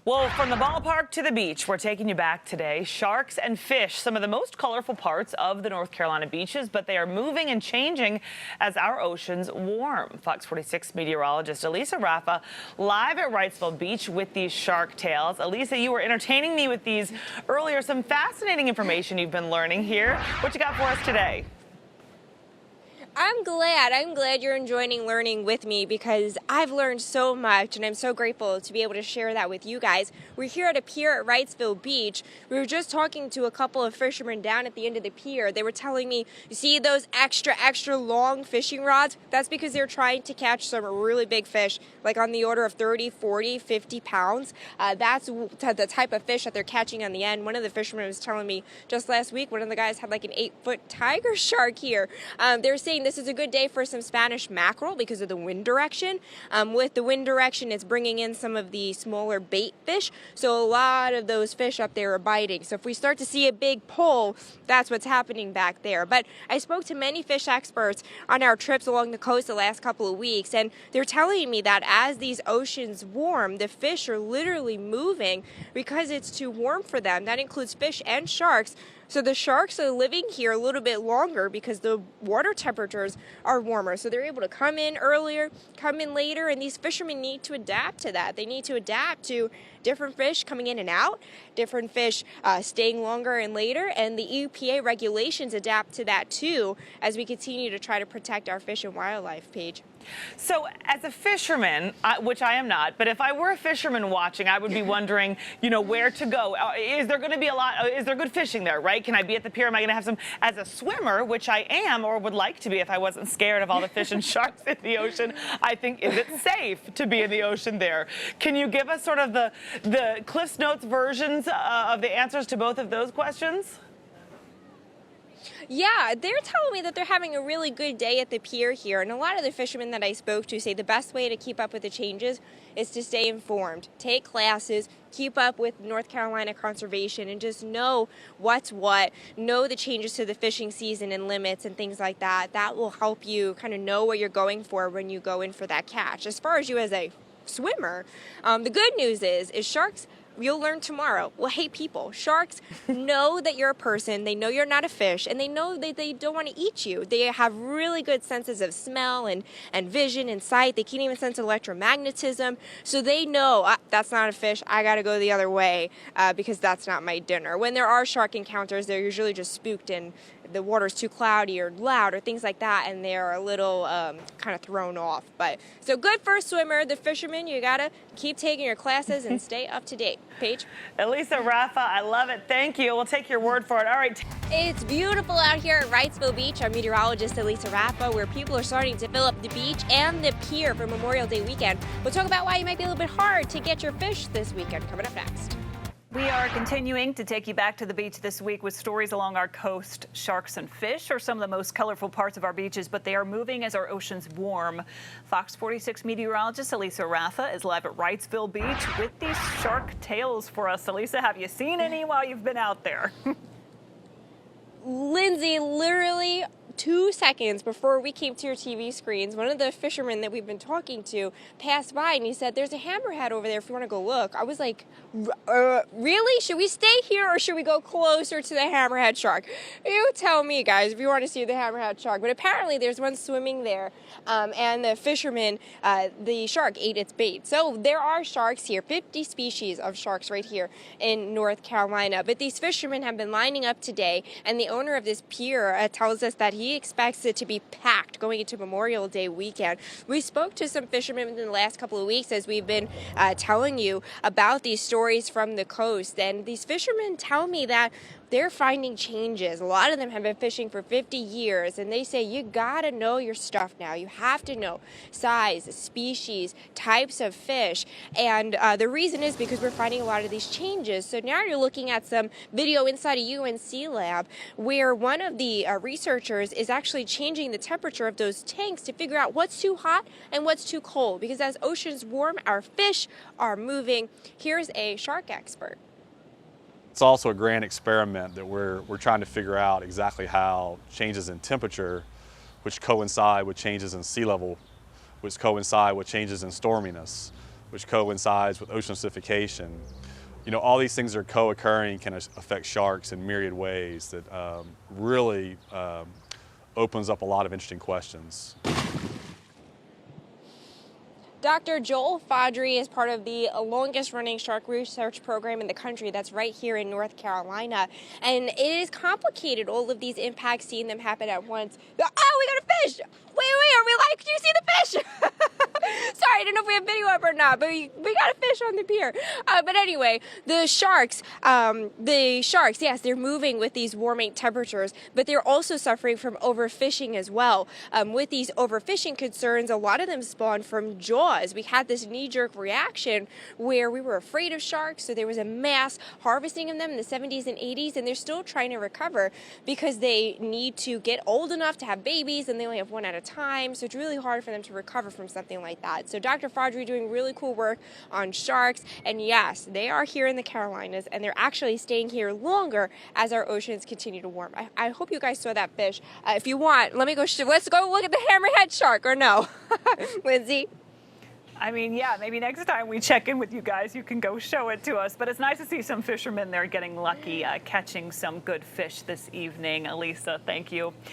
Well, from the ballpark to the beach, we're taking you back today. Sharks and fish, some of the most colorful parts of the North Carolina beaches, but they are moving and changing as our oceans warm. Fox 46 meteorologist Elisa Raffa live at Wrightsville Beach with these shark tales. Elisa, you were entertaining me with these earlier. Some fascinating information you've been learning here. What you got for us today? I'm glad you're enjoying learning with me because I've learned so much and I'm so grateful to be able to share that with you guys. We're here at a pier at Wrightsville Beach. We were just talking to a couple of fishermen down at the end of the pier. They were telling me, you see those extra long fishing rods? That's because they're trying to catch some really big fish, like on the order of 30, 40, 50 pounds. That's the type of fish that they're catching on the end. One of the fishermen was telling me just last week, one of the guys had like an 8-foot tiger shark here. They're saying this is a good day for some Spanish mackerel because of the wind direction. With the wind direction, it's bringing in some of the smaller bait fish. So a lot of those fish up there are biting. So if we start to see a big pull, that's what's happening back there. But I spoke to many fish experts on our trips along the coast the last couple of weeks, and they're telling me that as these oceans warm, the fish are literally moving because it's too warm for them. That includes fish and sharks. So the sharks are living here a little bit longer because the water temperatures are warmer. So they're able to come in earlier, come in later, and these fishermen need to adapt to that. They need to adapt to different fish coming in and out, different fish staying longer and later, and the EPA regulations adapt to that too as we continue to try to protect our fish and wildlife, Paige. So as a fisherman, which I am not, but if I were a fisherman watching, I would be wondering, where to go. Is there going to be is there good fishing there, right? Can I be at the pier? Am I going to have some, as a swimmer, which I am or would like to be if I wasn't scared of all the fish and sharks in the ocean? I think, is it safe to be in the ocean there? Can you give us sort of the Cliff's Notes versions of the answers to both of those questions? Yeah, they're telling me that they're having a really good day at the pier here. And a lot of the fishermen that I spoke to say the best way to keep up with the changes is to stay informed, take classes, keep up with North Carolina conservation, and just know what's what, know the changes to the fishing season and limits and things like that. That will help you kind of know what you're going for when you go in for that catch. As far as you as a swimmer, the good news is sharks, you'll learn tomorrow, will hate people. Sharks know that you're a person, they know you're not a fish, and they know that they don't want to eat you. They have really good senses of smell and vision and sight. They can even sense electromagnetism. So they know, that's not a fish, I gotta go the other way because that's not my dinner. When there are shark encounters, they're usually just spooked and the water's too cloudy or loud or things like that, and they're a little kind of thrown off. But so good for a swimmer. The fisherman, you gotta keep taking your classes and stay up to date. Paige? Elisa Raffa, I love it. Thank you. We'll take your word for it. All right. It's beautiful out here at Wrightsville Beach. I'm meteorologist Elisa Raffa, where people are starting to fill up the beach and the pier for Memorial Day weekend. We'll talk about why it might be a little bit hard to get your fish this weekend coming up next. We are continuing to take you back to the beach this week with stories along our coast. Sharks and fish are some of the most colorful parts of our beaches, but they are moving as our oceans warm. Fox 46 meteorologist Elisa Raffa is live at Wrightsville Beach with these shark tales for us. Elisa, have you seen any while you've been out there? Lindsay, literally 2 seconds before we came to your TV screens, one of the fishermen that we've been talking to passed by and he said, there's a hammerhead over there if you want to go look. I was like, really? Should we stay here or should we go closer to the hammerhead shark? You tell me, guys, if you want to see the hammerhead shark. But apparently there's one swimming there and the fisherman, the shark ate its bait. So there are sharks here, 50 species of sharks right here in North Carolina. But these fishermen have been lining up today, and the owner of this pier tells us that he expects it to be packed going into Memorial Day weekend. We spoke to some fishermen in the last couple of weeks as we've been telling you about these stories from the coast, and these fishermen tell me that they're finding changes. A lot of them have been fishing for 50 years, and they say you gotta know your stuff now. You have to know size, species, types of fish, and the reason is because we're finding a lot of these changes. So now you're looking at some video inside a UNC lab where one of the researchers is actually changing the temperature of those tanks to figure out what's too hot and what's too cold, because as oceans warm, our fish are moving. Here's a shark expert. It's also a grand experiment that we're trying to figure out exactly how changes in temperature, which coincide with changes in sea level, which coincide with changes in storminess, which coincides with ocean acidification. You know, all these things are co-occurring, can affect sharks in myriad ways that really opens up a lot of interesting questions. Dr. Joel Fodry is part of the longest running shark research program in the country that's right here in North Carolina. And it is complicated, all of these impacts, seeing them happen at once. Oh, we got a fish! Wait, are we live? Can you see the fish? Sorry, I don't know if we have video up or not, but we got a fish on the pier. But anyway, the sharks, yes, they're moving with these warming temperatures, but they're also suffering from overfishing as well. With these overfishing concerns, a lot of them spawn from Jaws. We had this knee-jerk reaction where we were afraid of sharks, so there was a mass harvesting of them in the 70s and 80s, and they're still trying to recover because they need to get old enough to have babies, and they only have one at a time, so it's really hard for them to recover from something like that. So Dr. Fodry doing really cool work on sharks, and yes, they are here in the Carolinas, and they're actually staying here longer as our oceans continue to warm. I hope you guys saw that fish. If you want, let's go look at the hammerhead shark, or no? Lindsay? I mean, yeah, maybe next time we check in with you guys, you can go show it to us. But it's nice to see some fishermen there getting lucky, catching some good fish this evening. Elisa, thank you.